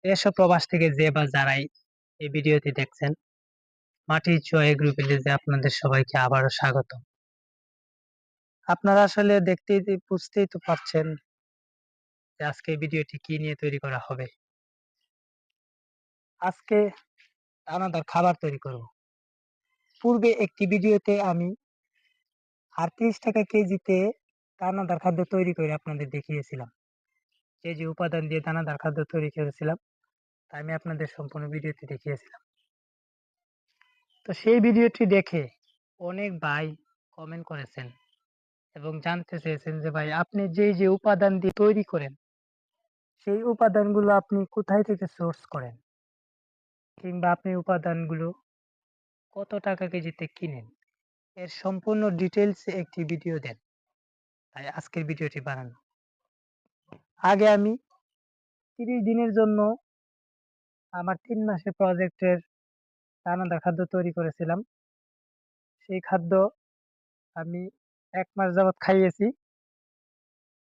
দেশ ও প্রবাস থেকে যে বা যারাই এই ভিডিওটি দেখছেন, মাটির ছোঁয়া এগ্রো ভিলেজে আপনাদের সবাইকে আবারও স্বাগত। আপনারা আসলে বুঝতেই তো পারছেন যে আজকে এই ভিডিওটি কি নিয়ে তৈরি করা হবে। আজকে দানাদার খাবার তৈরি করব। পূর্বে একটি ভিডিওতে আমি ৩৮ টাকা কেজিতে দানাদার খাদ্য তৈরি করে আপনাদের দেখিয়েছিলাম। যে উপাদান দিয়ে দানাদার খাদ্য তৈরি করেছিলাম তা আমি আপনাদের সম্পূর্ণ ভিডিওতে দেখিয়েছিলাম। তো সেই ভিডিওটি দেখে অনেক ভাই কমেন্ট করেছেন এবং জানতে চেয়েছেন যে ভাই আপনি যে উপাদান দিয়ে তৈরি করেন সেই উপাদানগুলো আপনি কোথায় থেকে সোর্স করেন, কিংবা আপনি উপাদানগুলো কত টাকা কেজিতে কিনেন, এর সম্পূর্ণ ডিটেলস একটি ভিডিও দেন। তাই আজকের ভিডিওটি বানানো। আগে আমি 30 দিনের জন্য আমার 3 মাসের প্রজেক্টের দানাদার খাদ্য তৈরি করেছিলাম। সেই খাদ্য আমি 1 মাস যাবৎ খাইয়েছি।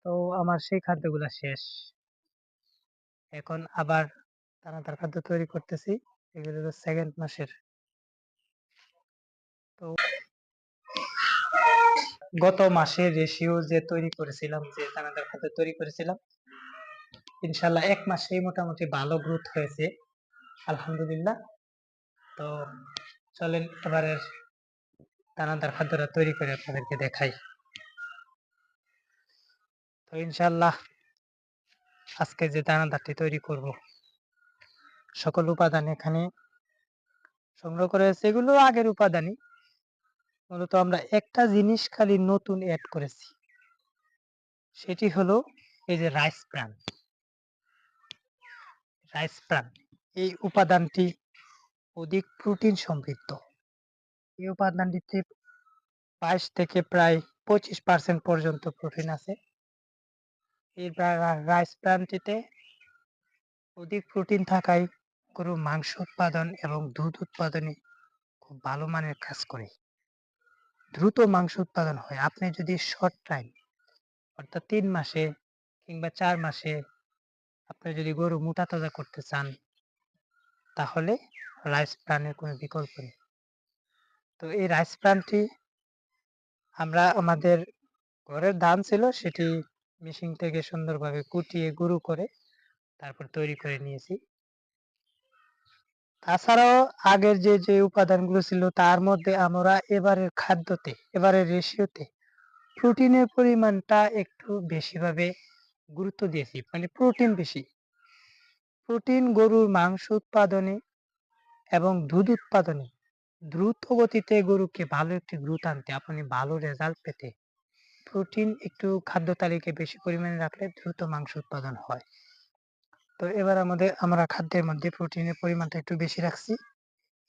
তো আমার সেই খাদ্যগুলা শেষ। এখন আবার দানাদার খাদ্য তৈরি করতেছি। এগুলো হলো 2nd মাসের। তো গত মাসের রেশিও যে তৈরি করেছিলাম, যে দানাদার খাদ্য তৈরি করেছিলাম, ইনশাল্লাহ 1 মাসেই মোটামুটি ভালো গ্রোথ হয়েছে, আলহামদুলিল্লাহ। তো চলেন এবারে দানাদার খাদ্যটা তৈরি করে আপনাদেরকে দেখাই। তো ইনশাল্লাহ আজকে যে দানাদারটি তৈরি করব, সকল উপাদান এখানে সংগ্রহ করে আছে। এগুলো আগের উপাদানই, মূলত আমরা একটা জিনিস খালি নতুন অ্যাড করেছি, সেটি হলো এই যে রাইস ব্রান। এই উপাদানটি অধিক প্রোটিন সমৃদ্ধ। এই উপাদানটিতে 22 থেকে প্রায় 25% পর্যন্ত প্রোটিন আছে। এই রাইস ব্রানটিতে অধিক প্রোটিন থাকায় গরুর মাংস উৎপাদন এবং দুধ উৎপাদনে খুব ভালো মানের কাজ করে। দ্রুত মাংস উৎপাদন হয়। আপনি যদি শর্ট টাইম, অর্থাৎ 3 মাসে কিংবা 4 মাসে আপনি যদি গরু মোটা তাজা করতে চান, তাহলে রাইস ব্রানের কোনো বিকল্প নেই। তো এই রাইস ব্রানটি আমরা আমাদের ঘরের ধান ছিল, সেটি মেশিন থেকে সুন্দরভাবে কুটিয়ে গুঁড়ো করে তারপর তৈরি করে নিয়েছি। তাছাড়াও আগের যে উপাদানগুলো ছিল তার মধ্যে আমরা এবারের রেশিওতে প্রোটিনের পরিমাণটা একটু বেশিভাবে গুরুত্ব দিয়েছি। মানে প্রোটিন বেশি। প্রোটিন গরুর মাংস উৎপাদনে এবং দুধ উৎপাদনে দ্রুত গতিতে গরুকে ভালো একটি গ্রোথ আনতে, আপনি ভালো রেজাল্ট পেতে প্রোটিন একটু খাদ্য তালিকায় বেশি পরিমাণে রাখলে দ্রুত মাংস উৎপাদন হয়। তো এবার আমরা খাদ্যের মধ্যে প্রোটিনের পরিমাণটা একটু বেশি রাখছি।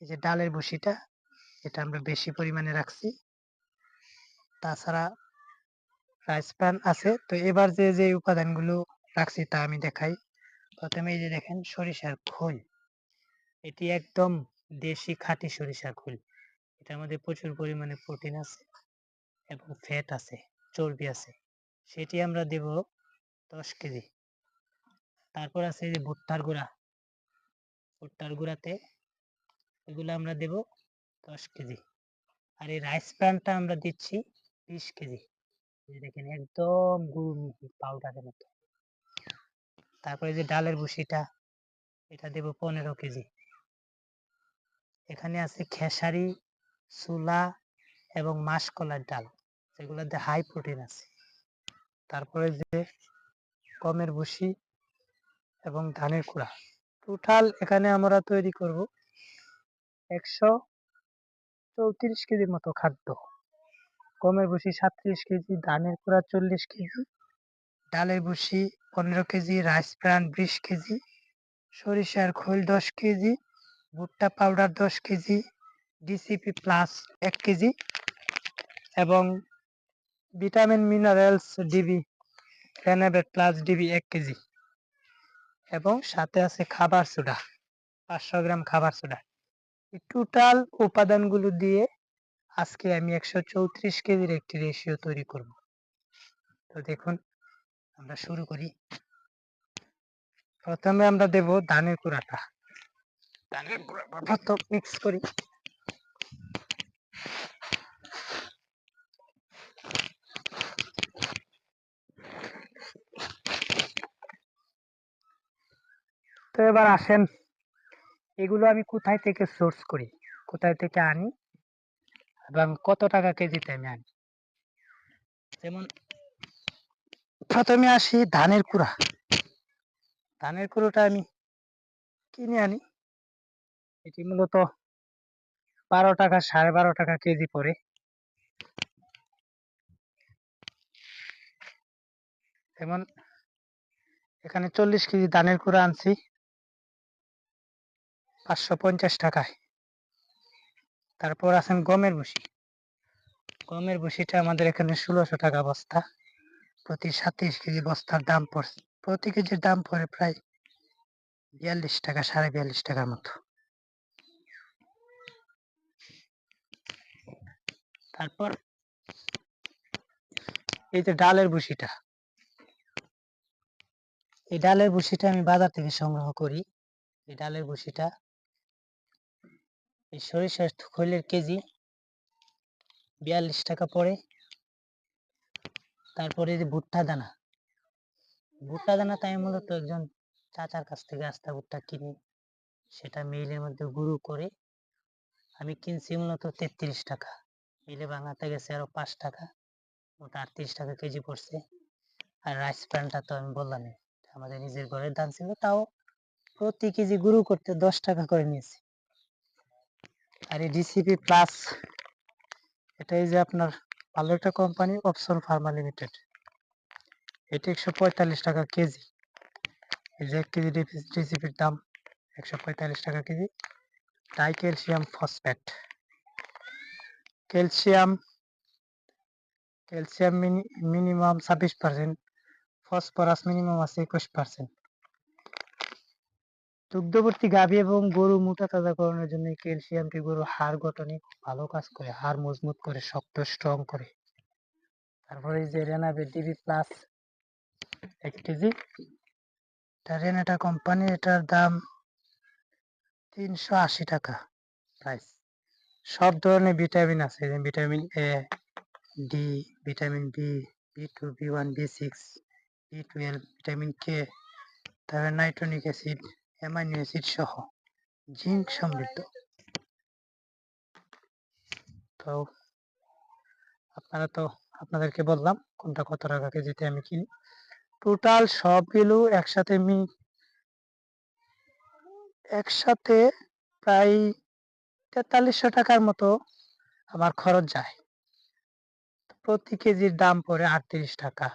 এই যে ডালের ভুসিটা, এটা আমরা বেশি পরিমাণে রাখছি। তাছাড়া রাইস ব্রান আছে। তো এবার যে উপাদানগুলো রাখছি তা আমি দেখাই। প্রথমে এই যে দেখেন সরিষার খোল, এটি একদম দেশি খাঁটি সরিষার খোল। এটার মধ্যে প্রচুর পরিমাণে প্রোটিন আছে এবং ফ্যাট আছে, চর্বি আছে। সেটি আমরা দেব 10 কেজি। তারপর আছে এই যে ভুট্টার গুঁড়াতে এগুলো আমরা দেব 10 কেজি। আর এই রাইস ব্রানটা আমরা দিচ্ছি 20 কেজি। দেখেন একদম গুঁড়ো পাউডারের মতো। তারপরে যে ডালের ভুসিটা, এটা দেব 15 কেজি। এখানে আছে খেসারি, ছোলা এবং মাসকলাইর ডাল, যেগুলোতে হাই প্রোটিন আছে। তারপরে যে গমের ভুসি এবং ধানের কুড়া, টোটাল এখানে আমরা তৈরি করব 134 কেজির মতো খাদ্য। গমের ভুসি 37 কেজি, ধানের কুড়া 40 কেজি, ডালের ভুসি 15 কেজি, রাইস ব্রান 20 কেজি, সরিষার খোল 10 কেজি, ভুট্টা powder 10 KG, DCP plus 1 KG এবং ভিটামিন মিনারেলস ডিবি ফেনাবেট প্লাস ডিবি 1 কেজি এবং সাথে আছে খাবার সোডা 500 গ্রাম খাবার সোডা। এই টোটাল উপাদানগুলো দিয়ে আজকে আমি 134 কেজির একটি রেশিও তৈরি করব। তো দেখুন, আমরা শুরু করি। প্রথমে আমরা দেব ধানের কুড়াটা। ধানের কুড়া প্রথম মিক্স করি। তো এবার আসেন, এগুলো আমি কোথায় থেকে সোর্স করি, কোথায় থেকে আনি এবং কত টাকা কেজিতে আমি আনি। যেমন প্রথমে আসি ধানের কুড়া। ধানের কুড়োটা আমি কিনে আনি। এটি মূলত 12 টাকা 12.5 টাকা কেজি পড়ে। যেমন এখানে 40 কেজি ধানের কুড়া আনছি 550 টাকায়। তারপর আছেন গমের ভুসি। গমের ভুসিটা আমাদের এখানে 1600 টাকা বস্তা। প্রতি 37 কেজি বস্তার দাম পড়ছে, প্রতি কেজির দাম পড়ে প্রায় 42 টাকা 42.5 টাকার মতো। তারপর এই যে ডালের ভুসিটা, এই ডালের ভুসিটা আমি বাজার থেকে সংগ্রহ করি। এই ডালের ভুসিটা, এই সরিষার খৈলের কেজি 42 টাকা পড়ে। তারপরে যে ভুট্টা দানা, ভুট্টা দানাটা আমি মূলত একজন চাচার কাছ থেকে আস্তা ভুট্টা কিনি, সেটা মিলের মধ্যে গুঁড়ো করে আমি কিনছি মূলত 33 টাকা। মিলে ভাঙাতে গেছে আরো 5 টাকা, ওটা 38 টাকা কেজি পড়ছে। আর রাইস ব্র্যান্ডটা তো আমি বললাম আমাদের নিজের ঘরের ধান ছিল, তাও প্রতি কেজি গুঁড়ো করতে 10 টাকা করে নিয়েছি। আর এই ডিসিপি প্লাস, এটাই যে আপনার ভালো একটা কোম্পানি, অপসন ফার্মা লিমিটেড। এটা 145 টাকা কেজি। এই যে 1 কেজি ডিসিপির দাম 145 টাকা KG. Di calcium phosphate, calcium calcium minimum 26%, phosphorus minimum আছে 21%। দুগ্ধবর্তী গাভী এবং গরু মোটা তাজাকরণের জন্য ক্যালসিয়ামটি গরুর হাড় গঠনে ভালো কাজ করে, হাড় মজবুত করে, শক্ত স্ট্রং করে। তারপরে এই যে রেনাবে ডিবি প্লাস 1 কেজি, এটা রেনাটা কোম্পানি, এটার দাম 380 টাকা প্রাইস। সব ধরনের ভিটামিন আছে, vitamin A, D, vitamin B, B2, B one, বি6, বি12, vitamin K, তারপরে নাইট্রোনিক অ্যাসিড, অ্যামাইনো অ্যাসিড সহ জিঙ্ক সমৃদ্ধ। তো আপনারা তো, আপনাদেরকে বললাম কোনটা কত টাকা কেজিতে আমি কিনি। টোটাল সবগুলো একসাথে প্রায় 4300 টাকার মতো আমার খরচ যায়। প্রতি কেজির দাম পড়ে 38 টাকা,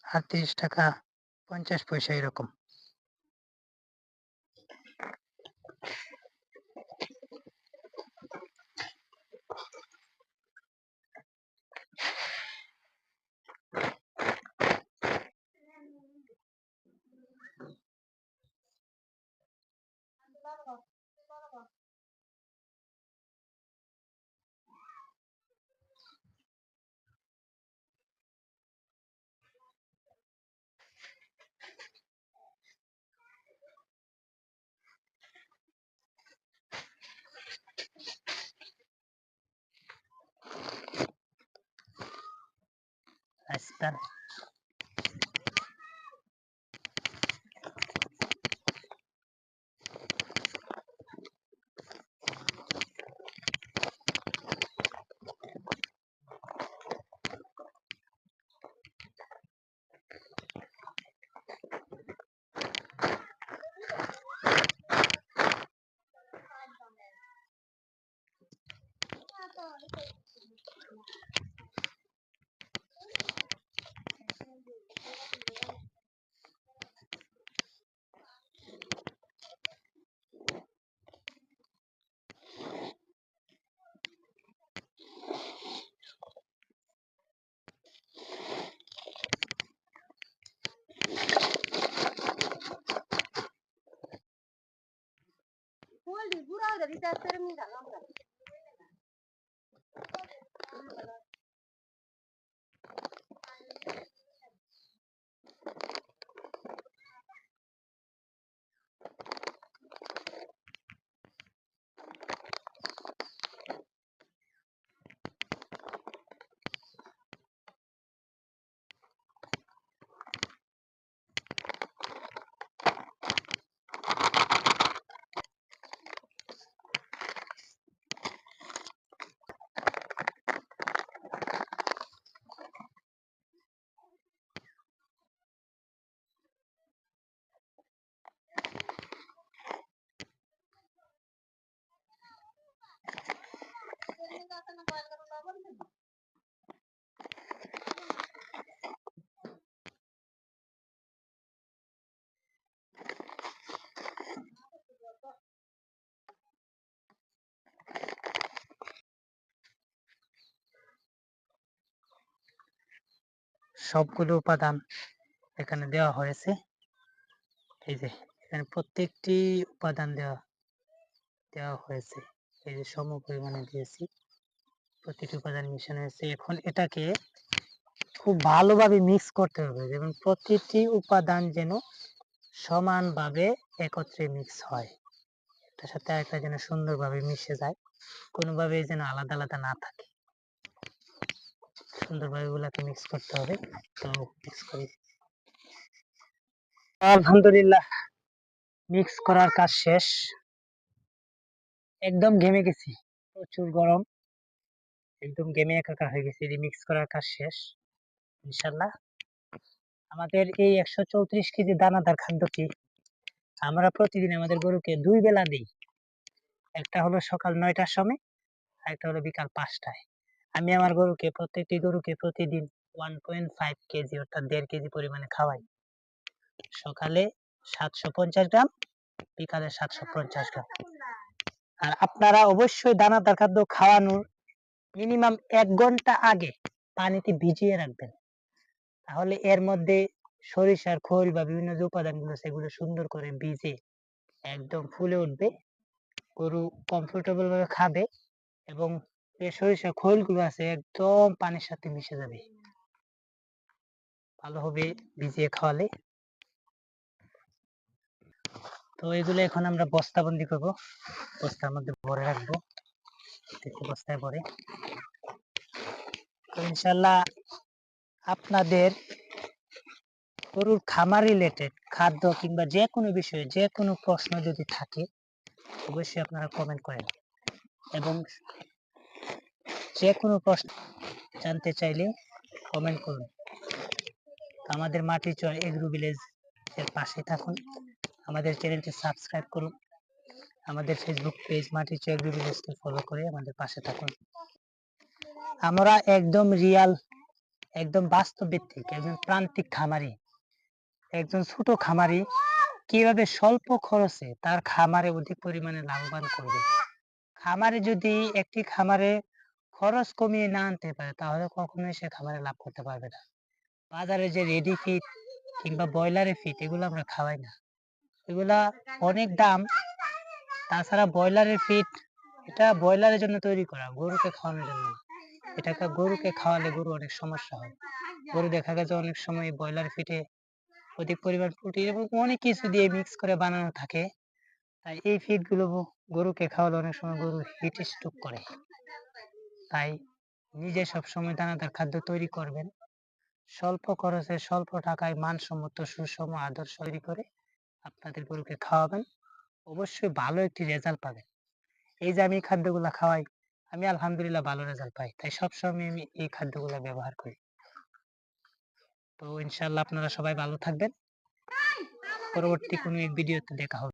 38 টাকা 50 পয়সা এরকম। আচ্ছা, সবগুলো উপাদান এখানে দেওয়া হয়েছে। এই যে এখানে প্রত্যেকটি উপাদান দেওয়া হয়েছে। এই যে সম পরিমাণে দিয়েছি, প্রতিটি উপাদান মিশানো হয়েছে। এখন এটাকে খুব ভালোভাবে মিক্স করতে হবে, যেমন প্রতিটি উপাদান যেন সমানভাবে একত্রে মিক্স হয়, একটার সাথে আরেকটা যেন সুন্দরভাবে মিশে যায়, কোনোভাবে যেন আলাদা আলাদা না থাকে। সুন্দরভাবে এগুলাকে মিক্স করতে হবে। তো মিক্স করি। আলহামদুলিল্লাহ, মিক্স করার কাজ শেষ। একদম ঘেমে গেছি, প্রচুর গরম, একদম ঘেমে একাকার হয়ে গেছি। মিক্স করার কাজ শেষ। ইনশাল্লাহ আমাদের এই 134 কেজি দানাদার খাদ্যটি আমরা প্রতিদিন আমাদের গরুকে 2 বেলা দিই। একটা হলো সকাল 9টার সময়, একটা হলো বিকাল 5টায়। আমি আমার প্রত্যেকটি গরুকে প্রতিদিন 1.5 কেজি অর্থাৎ 1.5 কেজি পরিমাণে খাওয়াই। সকালে 750 গ্রাম, বিকালে 750 গ্রাম। আর আপনারা অবশ্যই দানাদার খাদ্য খাওয়ানোর মিনিমাম 1 ঘন্টা আগে পানিতে ভিজিয়ে রাখবেন, তাহলে এর মধ্যে সরিষার খোল বা বিভিন্ন যে উপাদানগুলো সেগুলো সুন্দর করে ভিজে একদম ফুলে উঠবে, গরু কমফোর্টেবল ভাবে খাবে এবং যে সরিষার খোলগুলো আছে একদম পানির সাথে মিশে যাবে ভালোভাবে ভিজিয়ে খাওয়ালে। তো এগুলো এখন আমরা বস্তাবন্দি করব, বস্তার মধ্যে ভরে রাখবো, বস্তায় ভরে। তো ইনশাল্লাহ আপনাদের গরুর খামার রিলেটেড খাদ্য কিংবা যে কোনো বিষয়ে যে কোনো প্রশ্ন যদি থাকে অবশ্যই আপনারা কমেন্ট করেন, এবং যে কোনো প্রশ্ন জানতে চাইলে কমেন্ট করুন। আমাদের মাটিচর এগ্রো ভিলেজ এর পাশে থাকুন, আমাদের চ্যানেলটি সাবস্ক্রাইব করুন, আমাদের ফেসবুক পেজ মাটিচর এগ্রো ভিলেজকে ফলো করে আমাদের পাশে থাকুন। আমরা একদম রিয়াল, একদম বাস্তব ভিত্তিক একজন প্রান্তিক খামারি, একজন ছোট খামারি কিভাবে স্বল্প খরচে তার খামারে অধিক পরিমাণে লাভবান করবে। খামারে যদি একটি খামারে খরচ কমিয়ে না আনতে পারে তাহলে কখনোই সে খামারে লাভ করতে পারবে না। বাজারে যে রেডি ফিড কিংবা ব্রয়লারের ফিড এগুলো আমরা খাওয়াই না, এগুলা অনেক দাম। তাছাড়া ব্রয়লারের ফিড এটা ব্রয়লারের জন্য তৈরি করা, গরুকে খাওয়ানোর জন্য না। এটাকে গরুকে খাওয়ালে গরু অনেক সমস্যা হয়। গরু দেখা গেছে অনেক সময় ব্রয়লার ফিডে অধিক পরিমাণ প্রোটিন এবং অনেক কিছু দিয়ে মিক্স করে বানানো থাকে, তাই এই ফিড গুলো গরুকে খাওয়ালে অনেক সময় গরু হিট স্ট্রোক করে। তাই নিজে সবসময় দানাদার খাদ্য তৈরি করবেন, স্বল্প খরচে স্বল্প টাকায় মানসম্মত সুষম আদর্শ তৈরি করে আপনাদের গরুকে খাওয়াবেন, অবশ্যই ভালো একটি রেজাল্ট পাবেন। এই যে আমি এই খাদ্যগুলা খাওয়াই, আমি আলহামদুলিল্লাহ ভালো রেজাল্ট পাই, তাই সবসময় আমি এই খাদ্যগুলা ব্যবহার করি। তো ইনশাআল্লাহ আপনারা সবাই ভালো থাকবেন, পরবর্তী কোনো এক ভিডিওতে দেখা হবে।